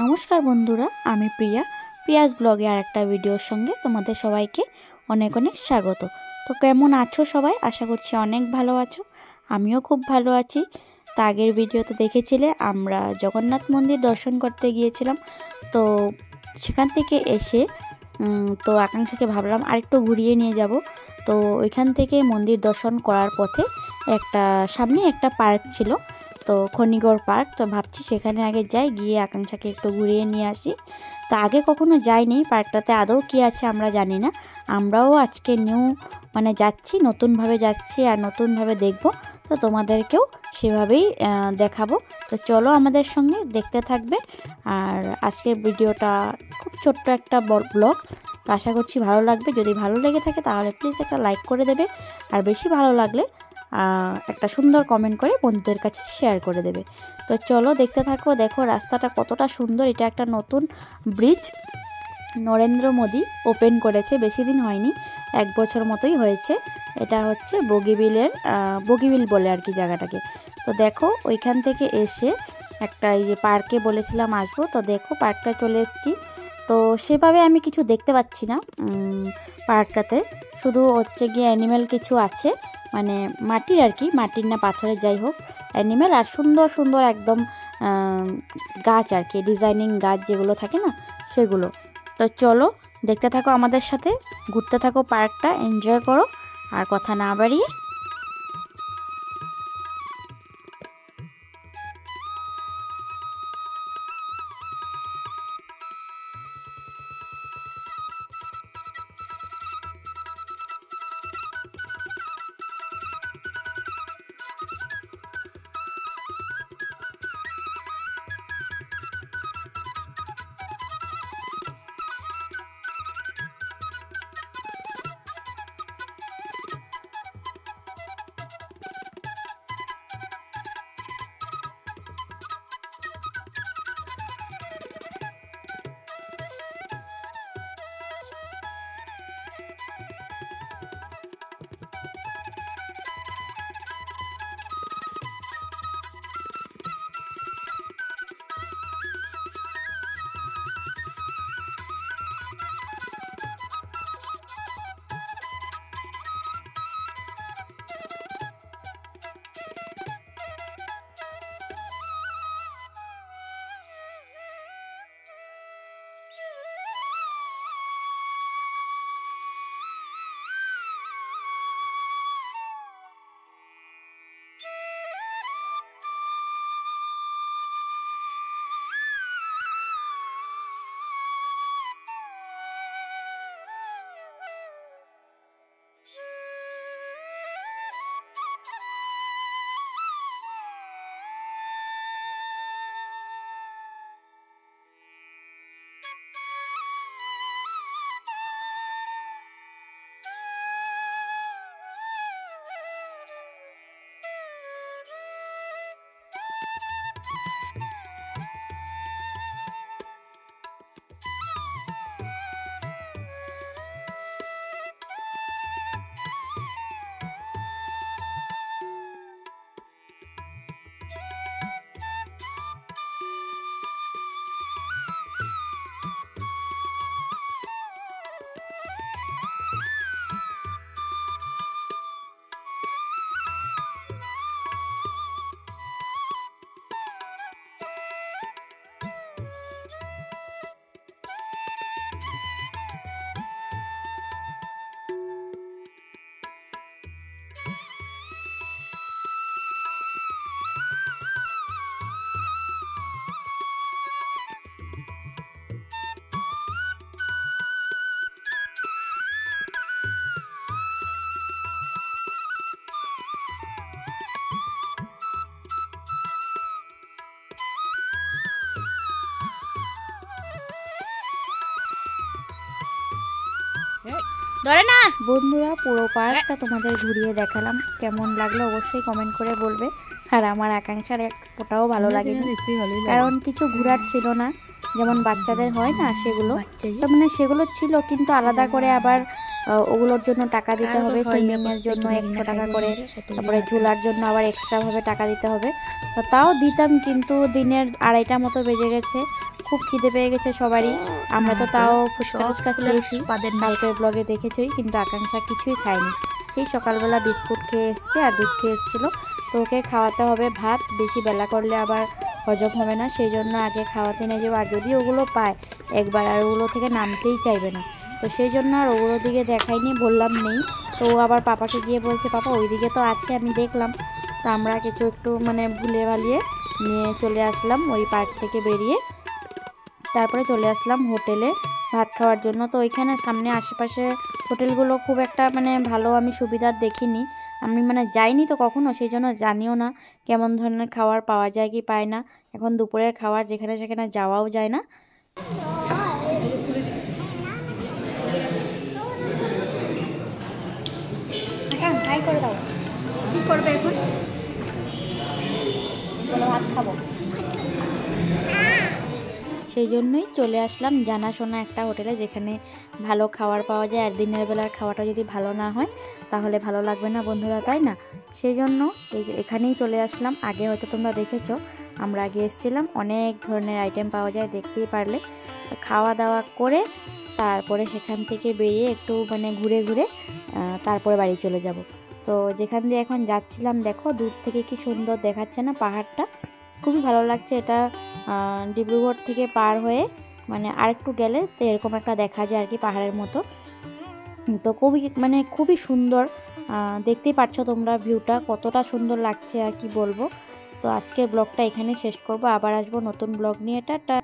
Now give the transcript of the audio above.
নমস্কার বন্ধুরা, আমি প্রিয়াস ব্লগে আর একটা ভিডিওর সঙ্গে তোমাদের সবাইকে অনেক অনেক স্বাগত। তো কেমন আছো সবাই? আশা করছি অনেক ভালো আছো। আমিও খুব ভালো আছি। তা আগের ভিডিওতে দেখেছিলে আমরা জগন্নাথ মন্দির দর্শন করতে গিয়েছিলাম। তো সেখান থেকে এসে তো আকাঙ্ক্ষাকে ভাবলাম আরেকটু ঘুরিয়ে নিয়ে যাব। তো ওইখান থেকে মন্দির দর্শন করার পথে সামনে একটা পার্ক ছিল, তো খনিগড় পার্ক। তো ভাবছি সেখানে আগে যাই, গিয়ে আকাঙ্ক্ষাকে একটু ঘুরিয়ে নিয়ে আসি। তো আগে কখনো যাইনি পার্কটাতে, আদৌ কি আছে আমরা জানি না। আমরাও আজকে যাচ্ছি, নতুনভাবে যাচ্ছি আর নতুনভাবে দেখব। তো তোমাদেরকেও সেভাবেই দেখাবো। তো চলো আমাদের সঙ্গে দেখতে থাকবে। আর আজকের ভিডিওটা খুব ছোট্ট একটা ব্লগ, তো আশা করছি ভালো লাগবে। যদি ভালো লেগে থাকে তাহলে প্লিজ একটা লাইক করে দেবে, আর বেশি ভালো লাগলে একটা সুন্দর কমেন্ট করে বন্ধুদের কাছে শেয়ার করে দেবে। তো চলো দেখতে থাকো। দেখো রাস্তাটা কতটা সুন্দর। এটা একটা নতুন ব্রিজ নরেন্দ্র মোদী ওপেন করেছে, বেশি দিন হয়নি, 1 বছর মতোই হয়েছে। এটা হচ্ছে বগিবিল বলে আর কি জায়গাটাকে। তো দেখো ওইখান থেকে এসে একটা এই যে পার্কে বলেছিলাম আসবো, তো দেখো পার্কটা চলে এসেছি। তো সেভাবে আমি কিছু দেখতে পাচ্ছি না পার্কটাতে, শুধু হচ্ছে গিয়ে অ্যানিমেল কিছু আছে, মানে মাটির আর কি, মাটির না পাথরের যাই হোক, অ্যানিমেল আর সুন্দর সুন্দর একদম গাছ আর কি, ডিজাইনিং গাছ যেগুলো থাকে না সেগুলো। তো চলো দেখতে থাকো আমাদের সাথে, ঘুরতে থাকো পার্কটা, এনজয় করো। আর কথা না বাড়িয়ে ধরে না। বন্ধুরা পুরো পার্কটা তোমাদের ঘুরিয়ে দেখালাম, কেমন লাগলো অবশ্যই কমেন্ট করে বলবে। আর আমার আকাঙ্ক্ষার এক ফোটাও ভালো লাগেনি, কারণ কিছু ঘোরার ছিল না, যেমন বাচ্চাদের হয় না সেগুলো। তো সেগুলো ছিল, কিন্তু আলাদা করে আবার ওগুলোর জন্য টাকা দিতে হবে, সুইমিংয়ের জন্য 100 টাকা করে, তারপরে ঝুলার জন্য আবার এক্সট্রাভাবে টাকা দিতে হবে। তো তাও দিতাম, কিন্তু দিনের 2:30 মতো বেজে গেছে, খুব খিদে পেয়ে গেছে সবারই। আমরা তো তাও ফুচকা টুচকা খেয়েছি, কালকের ব্লগে দেখেছই, কিন্তু আকাঙ্ক্ষা কিছুই খায়নি। সেই সকালবেলা বিস্কুট খেয়ে এসছে আর দুধ খেয়ে এসেছিলো। তো ওকে খাওয়াতে হবে ভাত, বেশি বেলা করলে আবার হজম হবে না, সেই জন্য আগে খাওয়াতে নিয়ে যাবো। আর যদি ওগুলো পায় একবার আর ওগুলো থেকে নামতেই চাইবে না, তো সেই জন্য আর ওগুলোর দিকে দেখাইনি, বললাম নেই। তো ও আবার পাপাকে গিয়ে বলছে, পাপা ওইদিকে তো আছে, আমি দেখলাম। তো আমরা কিছু একটু মানে ভুলে ভালিয়ে নিয়ে চলে আসলাম ওই পার্ক থেকে বেরিয়ে, তারপরে চলে আসলাম হোটেলে ভাত খাওয়ার জন্য। তো ওইখানে সামনে আশেপাশে হোটেলগুলো খুব একটা মানে ভালো আমি সুবিধা দেখিনি, আমি মানে যাইনি তো কখনো, সেই জন্য জানিও না কেমন ধরনের খাবার পাওয়া যায় কি পায় না। এখন দুপুরের খাবার যেখানে সেখানে যাওয়াও যায় না। হাই করে দাও, কি করবে এখন? ভাত খাবো, সেই জন্যই চলে আসলাম জানাশোনা একটা হোটেলে, যেখানে ভালো খাবার পাওয়া যায়। আর দিনের বেলার খাওয়াটা যদি ভালো না হয় তাহলে ভালো লাগবে না বন্ধুরা, তাই না? সেই জন্য এই যে এখানেই চলে আসলাম। আগে হয়তো তোমরা দেখেছো, আমরা আগে এসেছিলাম, অনেক ধরনের আইটেম পাওয়া যায়, দেখতেই পারলে। খাওয়া দাওয়া করে তারপরে সেখান থেকে বেরিয়ে একটু মানে ঘুরে ঘুরে তারপরে বাড়ি চলে যাব। তো যেখান দিয়ে এখন যাচ্ছিলাম, দেখো দূর থেকে কি সুন্দর দেখাচ্ছে না পাহাড়টা, খুবই ভালো লাগছে। এটা ডিব্রুগড় থেকে পার হয়ে মানে আরেকটু গেলে তো এরকম একটা দেখা যায় আর কি, পাহাড়ের মতো। তো খুবই সুন্দর, দেখতেই পাচ্ছ তোমরা ভিউটা কতটা সুন্দর লাগছে আর কি বলবো। তো আজকের ব্লগটা এখানে শেষ করব, আবার আসবো নতুন ব্লগ নিয়ে। টাটা।